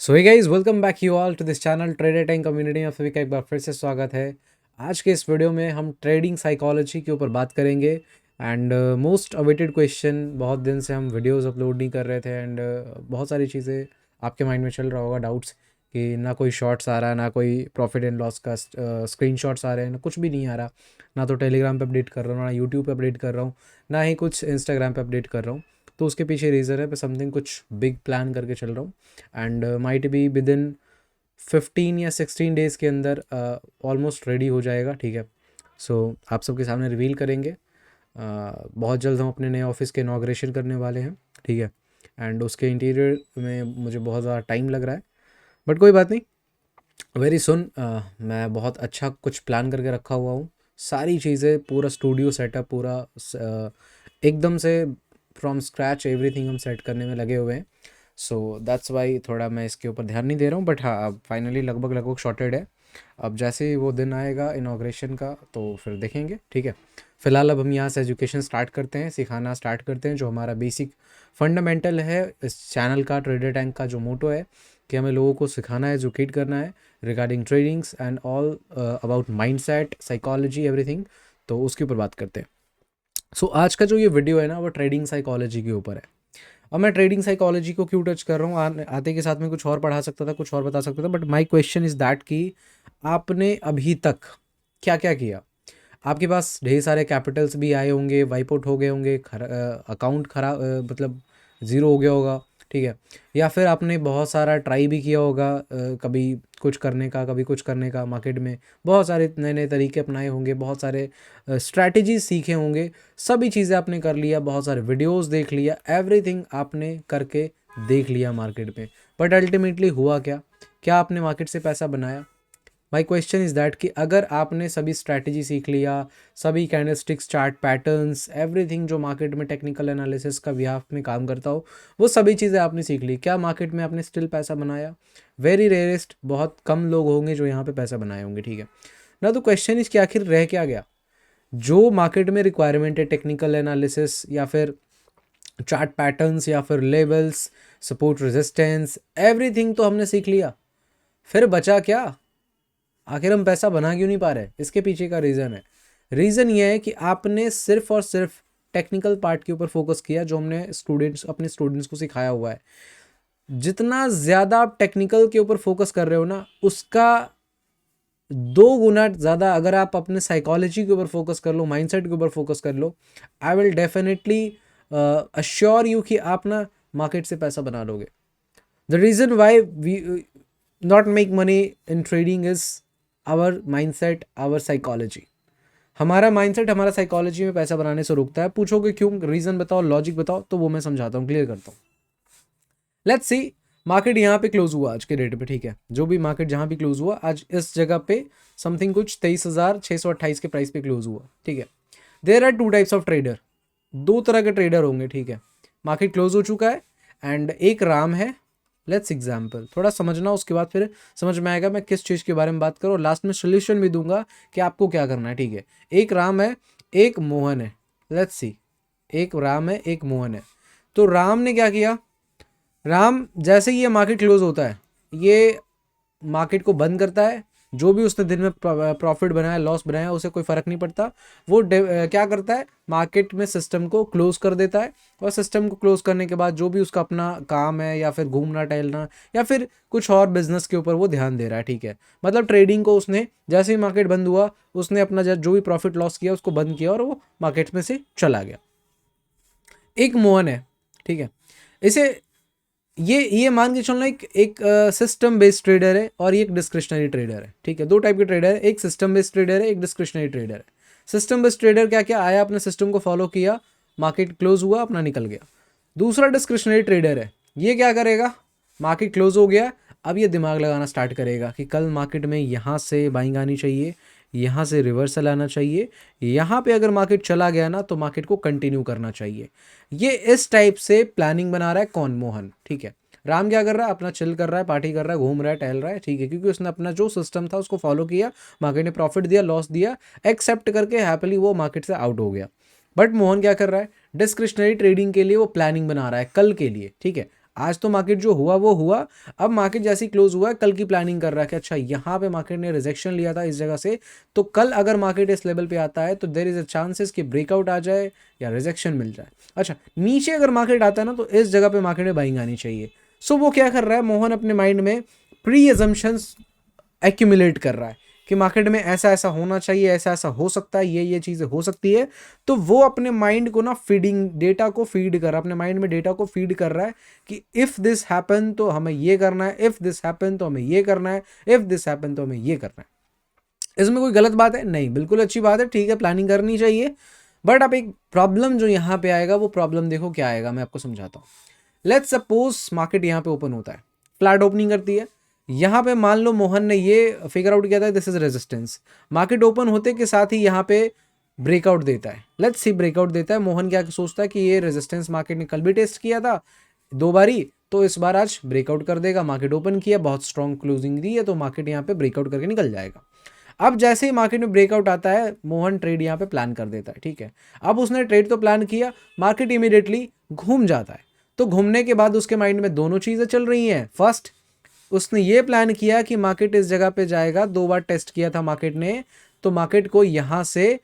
So hey guys, welcome back you all to this channel trader time community. आप सभी का एक बार फिर से स्वागत है। आज के इस वीडियो में हम ट्रेडिंग साइकोलॉजी के ऊपर बात करेंगे एंड मोस्ट अवेटेड क्वेश्चन। बहुत दिन से हम वीडियोस अपलोड नहीं कर रहे थे एंड बहुत सारी चीज़ें आपके माइंड में चल रहा होगा, डाउट्स कि ना कोई शॉर्ट्स आ रहा है, ना कोई प्रॉफिट एंड लॉस का स्क्रीनशॉट्स आ रहे हैं, ना कुछ भी नहीं आ रहा। ना तो टेलीग्राम पे अपडेट कर रहा हूँ, ना यूट्यूब पे अपडेट कर रहा हूँ, ना ही कुछ इंस्टाग्राम पे अपडेट कर रहा हूँ। तो उसके पीछे रीज़न है, मैं समथिंग कुछ बिग प्लान करके चल रहा हूँ and might be with in 15 या 16 डेज़ के अंदर ऑलमोस्ट रेडी हो जाएगा। ठीक है, सो आप सबके सामने रिवील करेंगे। बहुत जल्द हम अपने नए ऑफिस के इनाग्रेशन करने वाले हैं। ठीक है, एंड उसके इंटीरियर में मुझे बहुत ज़्यादा टाइम लग रहा है, बट कोई बात नहीं। वेरी सुन मैं बहुत अच्छा कुछ प्लान करके रखा हुआ हूँ। सारी चीज़ें, पूरा स्टूडियो सेटअप, पूरा एकदम से फ्रॉम स्क्रैच एवरीथिंग हम सेट करने में लगे हुए हैं। सो दैट्स वाई थोड़ा मैं इसके ऊपर ध्यान नहीं दे रहा हूँ, बट हाँ, अब फाइनली लगभग लगभग शॉर्टेड है। अब जैसे ही वो दिन आएगा इनाग्रेशन का तो फिर देखेंगे। ठीक है, फिलहाल अब हम यहाँ से एजुकेशन स्टार्ट करते हैं, सिखाना स्टार्ट करते हैं। जो हमारा बेसिक फंडामेंटल है इस चैनल का, ट्रेडर टैंक का जो मोटो है कि हमें लोगों को सिखाना है, एजुकेट करना है regarding tradings and all about mindset, psychology, everything. तो उसके ऊपर बात करते हैं। सो आज का जो ये वीडियो है ना, वो ट्रेडिंग साइकोलॉजी के ऊपर है। अब मैं ट्रेडिंग साइकोलॉजी को क्यों टच कर रहा हूँ, आते के साथ में कुछ और पढ़ा सकता था, कुछ और बता सकता था, but my question is that कि आपने अभी तक क्या क्या किया। आपके पास ढेर सारे कैपिटल्स भी आए होंगे, वाइप आउट हो गए होंगे, अकाउंट खराब, मतलब ज़ीरो हो गया होगा। ठीक है, या फिर आपने बहुत सारा ट्राई भी किया होगा, कभी कुछ करने का, कभी कुछ करने का। मार्केट में बहुत सारे नए नए तरीके अपनाए होंगे, बहुत सारे स्ट्रैटेजीज सीखे होंगे। सभी चीज़ें आपने कर लिया, बहुत सारे वीडियोस देख लिया, एवरीथिंग आपने करके देख लिया मार्केट में। बट अल्टीमेटली हुआ क्या? क्या आपने मार्केट से पैसा बनाया? माई क्वेश्चन इज़ दैट कि अगर आपने सभी स्ट्रैटेजी सीख लिया, सभी कैंडलस्टिक्स, चार्ट पैटर्न्स, एवरीथिंग जो मार्केट में टेक्निकल एनालिसिस का बिहाफ में काम करता हो, वो सभी चीज़ें आपने सीख ली, क्या मार्केट में आपने स्टिल पैसा बनाया? वेरी रेयरेस्ट, बहुत कम लोग होंगे जो यहाँ पे पैसा बनाए होंगे। ठीक है ना, तो क्वेश्चन इस कि आखिर रह क्या गया? जो मार्केट में रिक्वायरमेंट है, टेक्निकल एनालिसिस या फिर चार्ट पैटर्न्स या फिर लेवल्स, सपोर्ट, रेजिस्टेंस, एवरीथिंग तो हमने सीख लिया। फिर बचा क्या? आखिर हम पैसा बना क्यों नहीं पा रहे? इसके पीछे का रीज़न है, रीज़न ये है कि आपने सिर्फ और सिर्फ टेक्निकल पार्ट के ऊपर फोकस किया, जो हमने अपने स्टूडेंट्स को सिखाया हुआ है। जितना ज़्यादा आप टेक्निकल के ऊपर फोकस कर रहे हो ना, उसका 2 गुना ज़्यादा अगर आप अपने साइकोलॉजी के ऊपर फोकस कर लो, माइंडसेट के ऊपर फोकस कर लो, I will definitely assure you कि आप ना मार्केट से पैसा बना लोगे। The reason why we not make money in trading is our mindset, our psychology. हमारा माइंडसेट, हमारा साइकोलॉजी में पैसा बनाने से रोकता है। पूछोगे क्यों, रीज़न बताओ, लॉजिक बताओ, तो वो मैं समझाता हूँ, क्लियर करता हूँ। लेट्स सी, मार्केट यहाँ पे क्लोज हुआ आज के डेट पे। ठीक है, जो भी मार्केट जहाँ भी क्लोज हुआ आज इस जगह पे समथिंग कुछ 23,628 के प्राइस पे क्लोज हुआ। ठीक है, there are 2 types of trader, 2 तरह के ट्रेडर होंगे। ठीक है, मार्केट क्लोज हो चुका है एंड एक राम है। लेट्स एग्जाम्पल थोड़ा समझना, उसके बाद फिर समझ में आएगा मैं किस चीज़ के बारे में बात करूँ, और लास्ट में सोल्यूशन भी दूंगा कि आपको क्या करना है। ठीक है, एक राम है, एक मोहन है। लेट्स सी, एक राम है, एक मोहन है। तो राम ने क्या किया? राम जैसे ही ये मार्केट क्लोज होता है, ये मार्केट को बंद करता है। जो भी उसने दिन में प्रॉफिट बनाया, लॉस बनाया, उसे कोई फर्क नहीं पड़ता। वो क्या करता है, मार्केट में सिस्टम को क्लोज कर देता है। और सिस्टम को क्लोज करने के बाद जो भी उसका अपना काम है, या फिर घूमना टहलना, या फिर कुछ और बिजनेस के ऊपर वो ध्यान दे रहा है। ठीक है, मतलब ट्रेडिंग को उसने, जैसे ही मार्केट बंद हुआ, उसने अपना जो भी प्रॉफिट लॉस किया उसको बंद किया और वो मार्केट में से चला गया। एक मोहन है। ठीक है, इसे ये मान के चलना एक सिस्टम बेस्ड ट्रेडर है और ये एक डिस्क्रिशनरी ट्रेडर है। ठीक है, 2 टाइप के ट्रेडर है, एक सिस्टम बेस्ड ट्रेडर है, एक डिस्क्रिशनरी ट्रेडर है। सिस्टम बेस्ड ट्रेडर क्या क्या आया, अपने सिस्टम को फॉलो किया, मार्केट क्लोज हुआ, अपना निकल गया। दूसरा डिस्क्रिशनरी ट्रेडर है, ये क्या करेगा, मार्केट क्लोज हो गया, अब ये दिमाग लगाना स्टार्ट करेगा कि कल मार्केट में यहाँ से बाइंग आनी चाहिए, यहाँ से रिवर्सल आना चाहिए, यहाँ पे अगर मार्केट चला गया ना तो मार्केट को कंटिन्यू करना चाहिए। ये इस टाइप से प्लानिंग बना रहा है कौन? मोहन। ठीक है, राम क्या कर रहा है, अपना चिल कर रहा है, पार्टी कर रहा है, घूम रहा है, टहल रहा है। ठीक है, क्योंकि उसने अपना जो सिस्टम था उसको फॉलो किया, मार्केट ने प्रॉफिट दिया, लॉस दिया, एक्सेप्ट करके हैप्पीली वो मार्केट से आउट हो गया। बट मोहन क्या कर रहा है, डिस्क्रिशनरी ट्रेडिंग के लिए वो प्लानिंग बना रहा है कल के लिए। ठीक है, आज तो मार्केट जो हुआ वो हुआ, अब मार्केट जैसे ही क्लोज हुआ है कल की प्लानिंग कर रहा है कि अच्छा यहाँ पे मार्केट ने रिजेक्शन लिया था इस जगह से, तो कल अगर मार्केट इस लेवल पे आता है तो देयर इज अ चांसेस कि ब्रेकआउट आ जाए या रिजेक्शन मिल जाए। अच्छा, नीचे अगर मार्केट आता है ना तो इस जगह पे मार्केट में बाइंग आनी चाहिए। सो वो क्या कर रहा है, मोहन अपने माइंड में प्री एजम्पशंस एक्यूमुलेट कर रहा है कि मार्केट में ऐसा ऐसा होना चाहिए, ऐसा ऐसा हो सकता है, ये चीज़ें हो सकती है। तो वो अपने माइंड को ना फीडिंग, डेटा को फीड कर रहा है, अपने माइंड में डेटा को फीड कर रहा है कि इफ़ दिस हैपन तो हमें ये करना है, इफ़ दिस हैपन तो हमें ये करना है, इफ़ दिस हैपन तो हमें ये करना है। इसमें कोई गलत बात है नहीं, बिल्कुल अच्छी बात है, ठीक है, प्लानिंग करनी चाहिए। बट अब एक प्रॉब्लम जो यहाँ पे आएगा, वो प्रॉब्लम देखो क्या आएगा, मैं आपको समझाता हूँ। लेट्स सपोज मार्केट यहाँ पे ओपन होता है, फ्लैट ओपनिंग करती है, यहाँ पे मान लो मोहन ने ये फिगर आउट किया था this is resistance, market open होते के साथ ही यहाँ पे ब्रेकआउट देता है। लेट्स सी ब्रेकआउट देता है, मोहन क्या सोचता है कि ये रेजिस्टेंस मार्केट ने कल भी टेस्ट किया था 2 बारी, तो इस बार आज ब्रेकआउट कर देगा। मार्केट ओपन किया, बहुत स्ट्रॉन्ग क्लोजिंग दी है, तो मार्केट यहाँ पे ब्रेकआउट करके निकल जाएगा। अब जैसे ही मार्केट में ब्रेकआउट आता है, मोहन ट्रेड यहाँ पे प्लान कर देता है, ठीक है। अब उसने ट्रेड तो प्लान किया, मार्केट इमीडिएटली घूम जाता है। तो घूमने के बाद उसके माइंड में दोनों चीज़ें चल रही हैं। फर्स्ट, उसने ये प्लान किया कि मार्केट इस जगह पे जाएगा, 2 बार टेस्ट किया था मार्केट ने, तो मार्केट को यहाँ से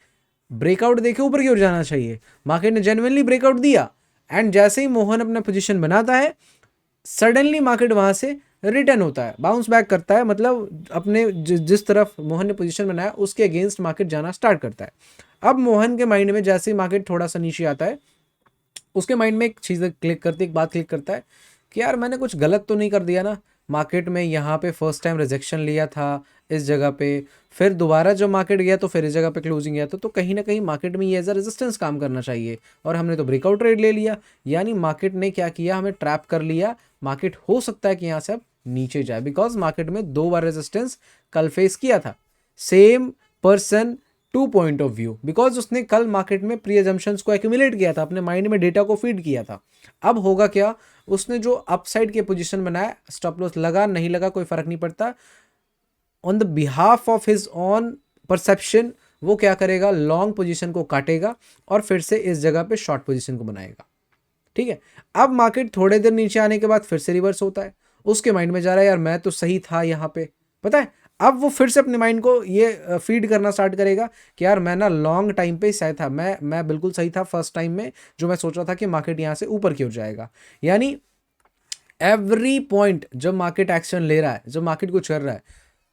ब्रेकआउट देके ऊपर की ओर जाना चाहिए। मार्केट ने जेन्युइनली ब्रेकआउट दिया, एंड जैसे ही मोहन अपना पोजीशन बनाता है, सडनली मार्केट वहां से रिटर्न होता है, बाउंस बैक करता है, मतलब अपने जिस तरफ मोहन ने पोजीशन बनाया उसके अगेंस्ट मार्केट जाना स्टार्ट करता है। अब मोहन के माइंड में जैसे ही मार्केट थोड़ा सा नीचे आता है, उसके माइंड में एक चीज़ क्लिक करती है, एक बात क्लिक करता है कि यार मैंने कुछ गलत तो नहीं कर दिया ना। मार्केट में यहाँ पे फर्स्ट टाइम रिजेक्शन लिया था इस जगह पे, फिर दोबारा जब मार्केट गया तो फिर इस जगह पे क्लोजिंग गया, तो कहीं ना कहीं मार्केट में ये एज अ रेजिस्टेंस काम करना चाहिए, और हमने तो ब्रेकआउट ट्रेड ले लिया। यानी मार्केट ने क्या किया, हमें ट्रैप कर लिया। मार्केट हो सकता है कि यहाँ से अब नीचे जाए, बिकॉज मार्केट में 2 बार रेजिस्टेंस कल फेस किया था। Same person, 2 point of view, because उसने कल मार्केट में प्री एजम्पशंस को एक्यूमुलेट किया था, अपने माइंड में डेटा को फीड किया था। अब होगा क्या, उसने जो अपसाइड के पोजीशन बनाया, स्टॉप लॉस लगा नहीं लगा कोई फर्क नहीं पड़ता, on the behalf of his on perception वो क्या करेगा, लॉन्ग पोजीशन को काटेगा और फिर से इस जगह पे शॉर्ट पोजीशन को बनाएगा। ठीक है, अब मार्केट थोड़े देर नीचे आने के बाद फिर से रिवर्स होता है, उसके माइंड में जा रहा है यार मैं तो सही था यहाँ पे, पता है। अब वो फिर से अपने माइंड को ये फीड करना स्टार्ट करेगा कि यार मैं ना लॉन्ग टाइम पे सही था, मैं बिल्कुल सही था फर्स्ट टाइम में, जो मैं सोच रहा था कि मार्केट यहाँ से ऊपर की ओर जाएगा। यानी एवरी पॉइंट जब मार्केट एक्शन ले रहा है, जब मार्केट कुछ कर रहा है,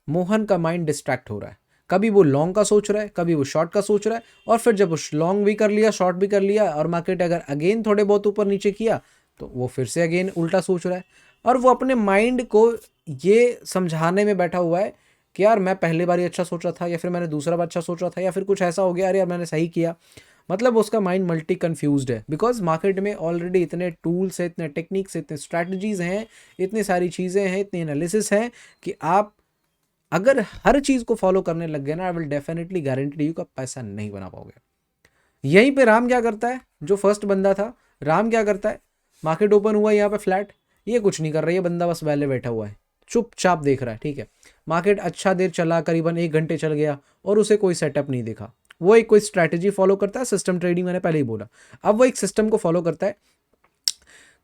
मोहन का माइंड डिस्ट्रैक्ट हो रहा है। कभी वो लॉन्ग का सोच रहा है, कभी वो शॉर्ट का सोच रहा है, और फिर जब वो लॉन्ग भी कर लिया, शॉर्ट भी कर लिया, और मार्केट अगर अगेन थोड़े बहुत ऊपर नीचे किया तो वो फिर से अगेन उल्टा सोच रहा है। और वो अपने माइंड को ये समझाने में बैठा हुआ है कि यार मैं पहले बार ही अच्छा सोच रहा था, या फिर मैंने दूसरा बार अच्छा सोच रहा था, या फिर कुछ ऐसा हो गया, अरे यार मैंने सही किया। मतलब उसका माइंड मल्टी कन्फ्यूज्ड है, बिकॉज मार्केट में ऑलरेडी इतने टूल्स हैं, इतने टेक्निक्स, इतने स्ट्रैटेजीज हैं, इतनी सारी चीज़ें हैं, इतनी एनालिसिस हैं कि आप अगर हर चीज़ को फॉलो करने लग गए ना, आई विल डेफिनेटली गारंटी यू का पैसा नहीं बना पाओगे। यहीं पे राम क्या करता है, जो फर्स्ट बंदा था, राम क्या करता है, मार्केट ओपन हुआ यहाँ पे फ्लैट, ये कुछ नहीं कर रहा है, ये बंदा बस पहले बैठा हुआ है, चुपचाप देख रहा है। ठीक है, मार्केट अच्छा देर चला, करीबन 1 घंटे चल गया, और उसे कोई सेटअप नहीं दिखा। वो एक कोई स्ट्रैटेजी फॉलो करता है, सिस्टम ट्रेडिंग मैंने पहले ही बोला। अब वो एक सिस्टम को फॉलो करता है,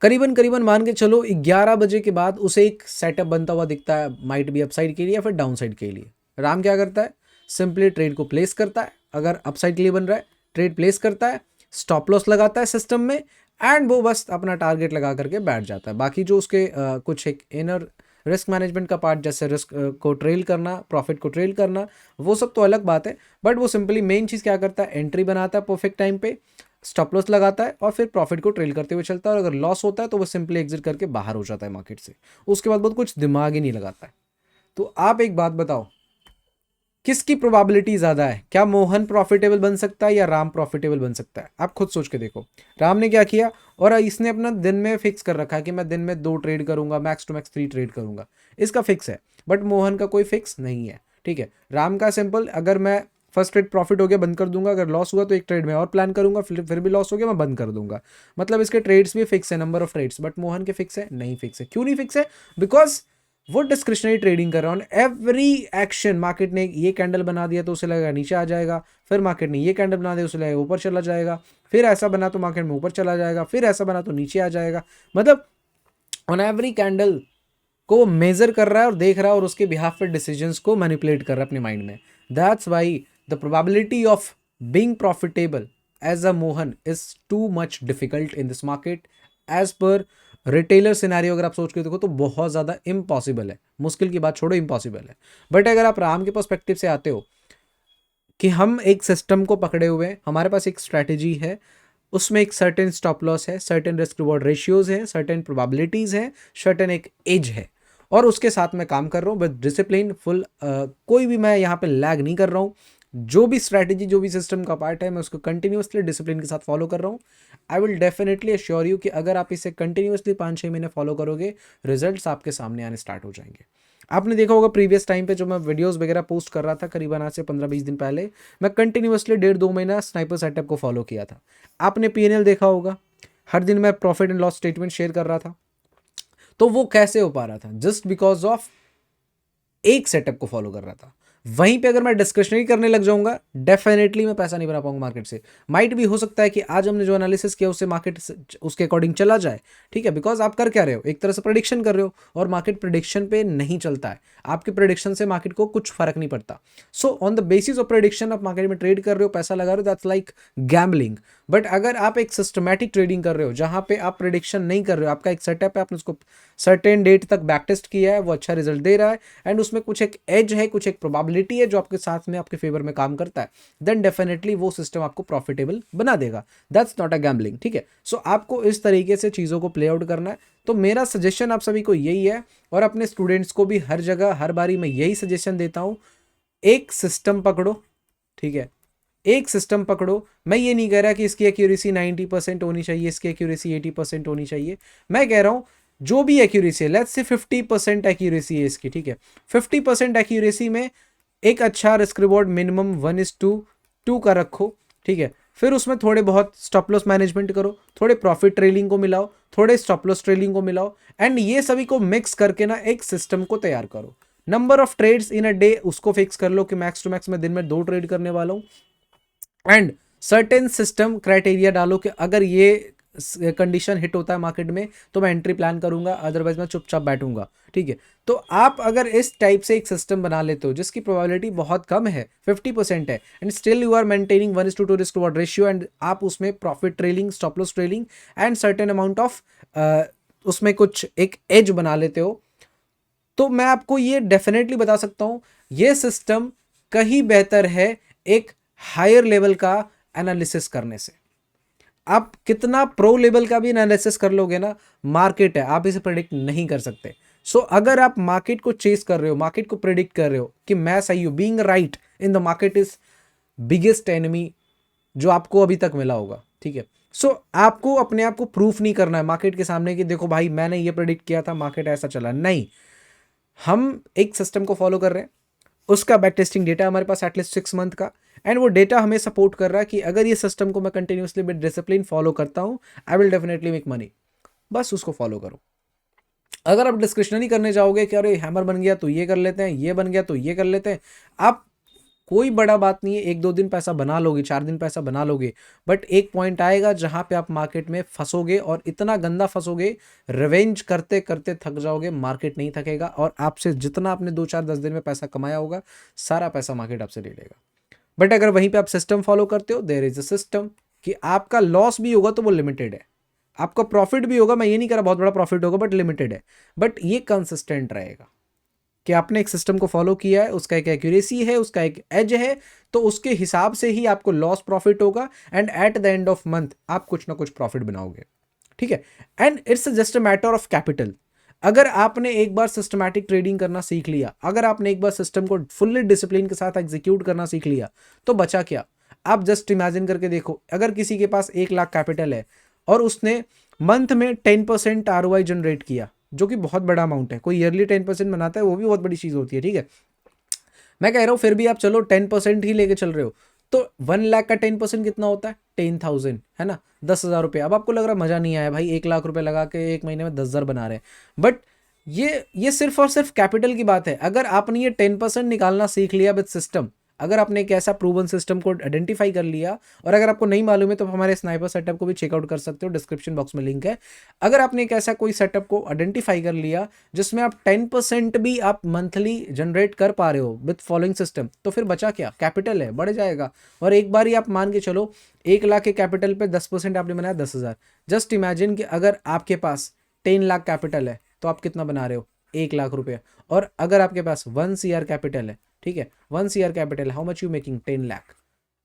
करीबन करीबन मान के चलो 11 बजे के बाद उसे एक सेटअप बनता हुआ दिखता है, माइट भी अपसाइड के लिए या फिर डाउन साइड के लिए। राम क्या करता है, सिंपली ट्रेड को प्लेस करता है, अगर अपसाइड के लिए बन रहा है ट्रेड प्लेस करता है, स्टॉप लॉस लगाता है सिस्टम में, एंड वो बस अपना टारगेट लगा करके बैठ जाता है। बाकी जो उसके कुछ एक इनर रिस्क मैनेजमेंट का पार्ट, जैसे रिस्क को ट्रेल करना, प्रॉफिट को ट्रेल करना, वो सब तो अलग बात है। बट वो सिंपली मेन चीज़ क्या करता है, एंट्री बनाता है परफेक्ट टाइम पे, स्टॉप लॉस लगाता है, और फिर प्रॉफिट को ट्रेल करते हुए चलता है, और अगर लॉस होता है तो वो सिंपली एग्जिट करके बाहर हो जाता है मार्केट से। उसके बाद बहुत कुछ दिमाग ही नहीं लगाता है। तो आप एक बात बताओ, किसकी प्रोबेबिलिटी ज़्यादा है, क्या मोहन प्रॉफिटेबल बन सकता है या राम प्रॉफिटेबल बन सकता है? आप खुद सोच के देखो। राम ने क्या किया, और इसने अपना दिन में फिक्स कर रखा है कि मैं दिन में 2 ट्रेड करूंगा, मैक्स टू मैक्स 3 ट्रेड करूंगा, इसका फिक्स है। बट मोहन का कोई फिक्स नहीं है। ठीक है, राम का सिंपल, अगर मैं फर्स्ट ट्रेड प्रॉफिट हो गया बंद कर दूंगा, अगर लॉस हुआ तो एक ट्रेड में और प्लान करूंगा, फिर भी लॉस हो गया मैं बंद कर दूंगा। मतलब इसके ट्रेड्स भी फिक्स है, नंबर ऑफ ट्रेड्स। बट मोहन के फिक्स है नहीं, फिक्स है। क्यों नहीं फिक्स है? बिकॉज वो डिस्क्रिशनरी ट्रेडिंग कर रहा है। एवरी एक्शन, मार्केट ने ये कैंडल बना दिया तो उसे लगेगा नीचे आ जाएगा, फिर मार्केट ने ये कैंडल बना दिया उसे लगेगा ऊपर चला जाएगा, फिर ऐसा बना तो मार्केट में ऊपर चला जाएगा, फिर ऐसा बना तो नीचे आ जाएगा। मतलब ऑन एवरी कैंडल को वो मेजर कर रहा है और देख रहा है और उसके बिहाफ पे डिसीजंस को मैनिपुलेट कर रहा है अपने माइंड में. That's why the probability of being profitable as a human is too much difficult in this market. As per retailer scenario अगर आप सोच के देखो तो बहुत ज़्यादा इम्पॉसिबल है. मुश्किल की बात छोड़ो, इम्पॉसिबल है. बट अगर आप राम के पर्सपेक्टिव से आते हो कि हम एक सिस्टम को पकड़े हुए हैं, हमारे पास एक स्ट्रैटेजी है, उसमें एक सर्टेन स्टॉप लॉस है, सर्टेन रिस्क रिवॉर्ड रेशियोज है, सर्टेन प्रोबेबिलिटीज है, सर्टेन एक एज है, और उसके साथ मैं काम कर रहा हूँ विद डिसिप्लिन फुल. कोई भी मैं यहाँ पे लैग नहीं कर रहा हूँ. जो भी स्ट्रैटेजी, जो भी सिस्टम का पार्ट है, मैं उसको कंटिन्यूसली डिसिप्लिन के साथ फॉलो कर रहा हूँ. आई विल डेफिनेटली अश्योर यू कि अगर आप इसे कंटिन्यूसली 5-6 महीने फॉलो करोगे, रिजल्ट्स आपके सामने आने स्टार्ट हो जाएंगे. आपने देखा होगा प्रीवियस टाइम पे जो मैं वीडियोस वगैरह पोस्ट कर रहा था, करीबन आज से 15-20 दिन पहले, मैं कंटिन्यूसली 1.5-2 महीना स्नाइपर सेटअप को फॉलो किया था. आपने पीएनएल देखा होगा, हर दिन मैं profit and loss statement share कर रहा था. तो वो कैसे हो पा रहा था? जस्ट बिकॉज ऑफ एक सेटअप को फॉलो कर रहा था. वहीं पे अगर मैं डिस्कशनरी करने लग जाऊंगा, डेफिनेटली मैं पैसा नहीं बना पाऊंगा मार्केट से. माइट भी हो सकता है कि आज हमने जो एनालिसिस किया उससे मार्केट उसके अकॉर्डिंग चला जाए, ठीक है, बिकॉज आप कर क्या रहे हो, एक तरह से प्रेडिक्शन कर रहे हो, और मार्केट प्रेडिक्शन पे नहीं चलता है. आपके प्रेडिक्शन से मार्केट को कुछ फर्क नहीं पड़ता. So on the basis of prediction आप मार्केट में ट्रेड कर रहे हो, पैसा लगा रहे हो, दैट्स लाइक गैम्बलिंग. बट अगर आप एक सिस्टमैटिक ट्रेडिंग कर रहे हो जहां पे आप प्रेडिक्शन नहीं कर रहे हो, आपका एक सेटअप है, आपने उसको सर्टेन डेट तक बैक टेस्ट किया है, वो अच्छा रिजल्ट दे रहा है, एंड उसमें कुछ एक एज है, कुछ एक प्रोबेबिलिटी है जो आपके साथ में आपके फेवर में काम करता है, देन डेफिनेटली वो सिस्टम आपको प्रॉफिटेबल बना देगा. That's not a gambling. ठीक है, सो आपको इस तरीके से चीज़ों को प्ले आउट करना है. तो मेरा सजेशन आप सभी को यही है, और अपने स्टूडेंट्स को भी हर जगह हर बारी मैं यही सजेशन देता हूँ, एक सिस्टम पकड़ो. ठीक है, एक सिस्टम पकड़ो. मैं ये नहीं कह रहा कि इसकी एक्यूरेसी 90% होनी चाहिए, इसकी एक्यूरेसी 80% होनी चाहिए. मैं कह रहा हूँ जो भी एक्यूरेसी है, लेट्स से 50% एक्यूरेसी है इसकी, ठीक है, 50% एक्यूरेसी में एक अच्छा रिस्क रिवॉर्ड मिनिमम 1:2 का रखो. ठीक है, फिर उसमें थोड़े बहुत स्टॉप लॉस मैनेजमेंट करो, थोड़े प्रॉफिट ट्रेलिंग को मिलाओ, थोड़े स्टॉप लॉस ट्रेलिंग को मिलाओ, एंड ये सभी को मिक्स करके ना एक सिस्टम को तैयार करो. Number of trades in a day उसको फिक्स कर लो कि मैक्स टू मैक्स मैं दिन में 2 ट्रेड करने वाला हूँ. एंड सर्टेन सिस्टम क्राइटेरिया डालो कि अगर ये कंडीशन हिट होता है मार्केट में तो मैं एंट्री प्लान करूंगा, अदरवाइज मैं चुपचाप बैठूंगा. ठीक है, तो आप अगर इस टाइप से एक सिस्टम बना लेते हो जिसकी प्रोबेबिलिटी बहुत कम है, 50% है, and still you are maintaining 1:2 risk reward ratio, and आप उसमें profit trailing, stop loss trailing and certain amount of उसमें कुछ एक एज बना लेते हो, तो मैं आपको ये डेफिनेटली बता सकता हूं ये सिस्टम कहीं बेहतर है एक हायर लेवल का एनालिसिस करने से. आप कितना प्रो लेवल का भी एनालिसिस कर लोगे ना, मार्केट है, आप इसे प्रेडिक्ट नहीं कर सकते. सो अगर आप मार्केट को चेस कर रहे हो, मार्केट को प्रेडिक्ट कर रहे हो कि मैं सही हूं, being right in the market is biggest enemy जो आपको अभी तक मिला होगा. ठीक है, सो आपको अपने आप को प्रूफ नहीं करना है मार्केट के सामने कि देखो भाई मैंने ये प्रेडिक्ट किया था, मार्केट ऐसा चला. नहीं, हम एक सिस्टम को फॉलो कर रहे हैं, उसका बैक टेस्टिंग डेटा हमारे पास एटलीस्ट 6 मंथ का, एंड वो डेटा हमें सपोर्ट कर रहा है कि अगर ये सिस्टम को मैं कंटिन्यूसली विद डिसिप्लिन फॉलो करता हूं, आई विल डेफिनेटली मेक मनी. बस उसको फॉलो करो. अगर आप डिस्क्रिप्शनरी करने जाओगे कि अरे हैमर बन गया तो ये कर लेते हैं, ये बन गया तो ये कर लेते हैं, आप कोई बड़ा बात नहीं है, 1-2 दिन पैसा बना लोगे, 4 दिन पैसा बना लोगे, बट एक पॉइंट आएगा जहां पे आप मार्केट में फंसोगे, और इतना गंदा फंसोगे, रिवेंज करते करते थक जाओगे, मार्केट नहीं थकेगा, और आपसे जितना आपने 2-4-10 दिन में पैसा कमाया होगा, सारा पैसा मार्केट आपसे ले लेगा. बट अगर वहीं पे आप सिस्टम फॉलो करते हो, देयर इज अ सिस्टम कि आपका लॉस भी होगा तो वो लिमिटेड है, आपका प्रॉफिट भी होगा, मैं ये नहीं कह रहा बहुत बड़ा प्रॉफिट होगा, बट लिमिटेड है, बट ये कंसिस्टेंट रहेगा कि आपने एक सिस्टम को फॉलो किया है, उसका एक एक्यूरेसी है, उसका एक एज है, तो उसके हिसाब से ही आपको लॉस प्रॉफिट होगा, and at the end of month आप कुछ ना कुछ प्रॉफिट बनाओगे. ठीक है, and it's just a matter of capital. अगर आपने एक बार सिस्टमैटिक ट्रेडिंग करना सीख लिया, अगर आपने एक बार सिस्टम को फुल्ली डिसिप्लिन के साथ एग्जीक्यूट करना सीख लिया, तो बचा क्या? आप जस्ट इमेजिन करके देखो, अगर किसी के पास 1 लाख कैपिटल है और उसने मंथ में 10% ROI जनरेट किया, जो कि बहुत बड़ा अमाउंट है, कोई ईयरली 10% बनाता है, वो भी बहुत बड़ी चीज़ होती है. ठीक है, मैं कह रहा हूँ फिर भी आप चलो 10% ही लेके चल रहे हो, तो 1 लाख का 10% कितना होता है? 10,000, है ना, 10,000 रुपये. अब आपको लग रहा है मज़ा नहीं आया भाई, 1 लाख रुपए लगा के एक महीने में 10,000 बना रहे हैं, बट ये सिर्फ और सिर्फ कैपिटल की बात है. अगर आपने ये 10% निकालना सीख लिया विद सिस्टम, अगर आपने एक ऐसा प्रूवन सिस्टम को आइडेंटिफाई कर लिया, और अगर आपको नहीं मालूम है तो हमारे स्नाइपर सेटअप को भी चेकआउट कर सकते हो, डिस्क्रिप्शन बॉक्स में लिंक है। अगर आपने एक ऐसा कोई सेटअप को आइडेंटिफाई कर लिया जिसमें आप 10% भी आप मंथली जनरेट कर पा रहे हो विथ फॉलोइंग सिस्टम, तो फिर बचा क्या, कैपिटल है, बढ़ जाएगा। और एक बार ही आप मान के चलो 1 लाख के कैपिटल पे 10% आपने बनाया 10,000। जस्ट इमेजिन कि अगर आपके पास 10 लाख कैपिटल है तो आप कितना बना रहे हो, 1 लाख रुपया। और अगर आपके पास 1 CR कैपिटल है, ठीक है, 1 CR capital, how much you making, 10 lakh.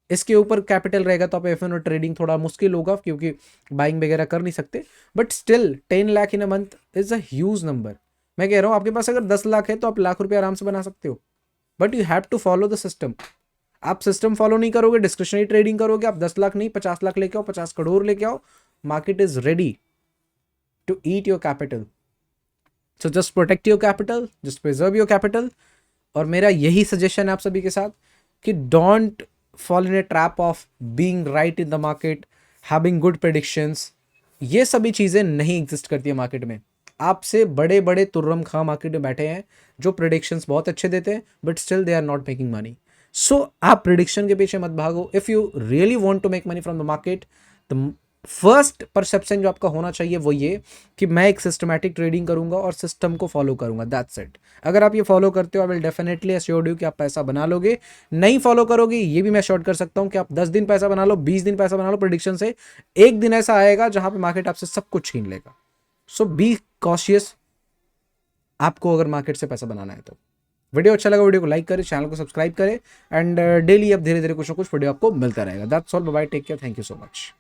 इसके ऊपर कैपिटल रहेगा तो आप F&O ट्रेडिंग थोड़ा मुश्किल होगा क्योंकि बाइंग वगैरह कर नहीं सकते, but still 10 lakh in a month is a huge number. मैं कह रहा हूँ आपके पास अगर 10 लाख है तो आप लाख रुपये आराम से बना सकते हो, but you have to follow the system. आप सिस्टम फॉलो नहीं करोगे, डिस्क्रिशनरी ट्रेडिंग करोगे, आप 10 लाख नहीं 50 लाख लेके आओ, 50 करोड़ लेके आओ, market is ready to eat your capital. So just protect your capital, just preserve your capital. और मेरा यही सजेशन है आप सभी के साथ कि don't fall in A trap of being right in the market, having good predictions. ये सभी चीज़ें नहीं एग्जिस्ट करती है मार्केट में। आपसे बड़े बड़े तुर्रम खां मार्केट में बैठे हैं जो प्रेडिक्शंस बहुत अच्छे देते हैं, but still they are not making money. So आप प्रेडिक्शन के पीछे मत भागो। If you really want to make money from the market, the first perception जो आपका होना चाहिए वो ये कि मैं एक सिस्टमैटिक ट्रेडिंग करूंगा और सिस्टम को फॉलो करूंगा, दैट्स इट। अगर आप ये फॉलो करते हो, आई विल डेफिनेटली एश्योर यू कि आप पैसा बना लोगे। नहीं फॉलो करोगे, ये भी मैं शॉर्ट कर सकता हूं कि आप 10 दिन पैसा बना लो, 20 दिन पैसा बना लो प्रेडिक्शन से, एक दिन ऐसा आएगा जहां पे मार्केट आपसे सब कुछ छीन लेगा। सो बी कॉशियस, आपको अगर मार्केट से पैसा बनाना है तो। वीडियो अच्छा लगा, वीडियो को लाइक करें, चैनल को सब्सक्राइब करें, एंड डेली अब धीरे धीरे कुछ ना कुछ वीडियो आपको मिलता रहेगा। That's all, bye bye, take care, thank you so much.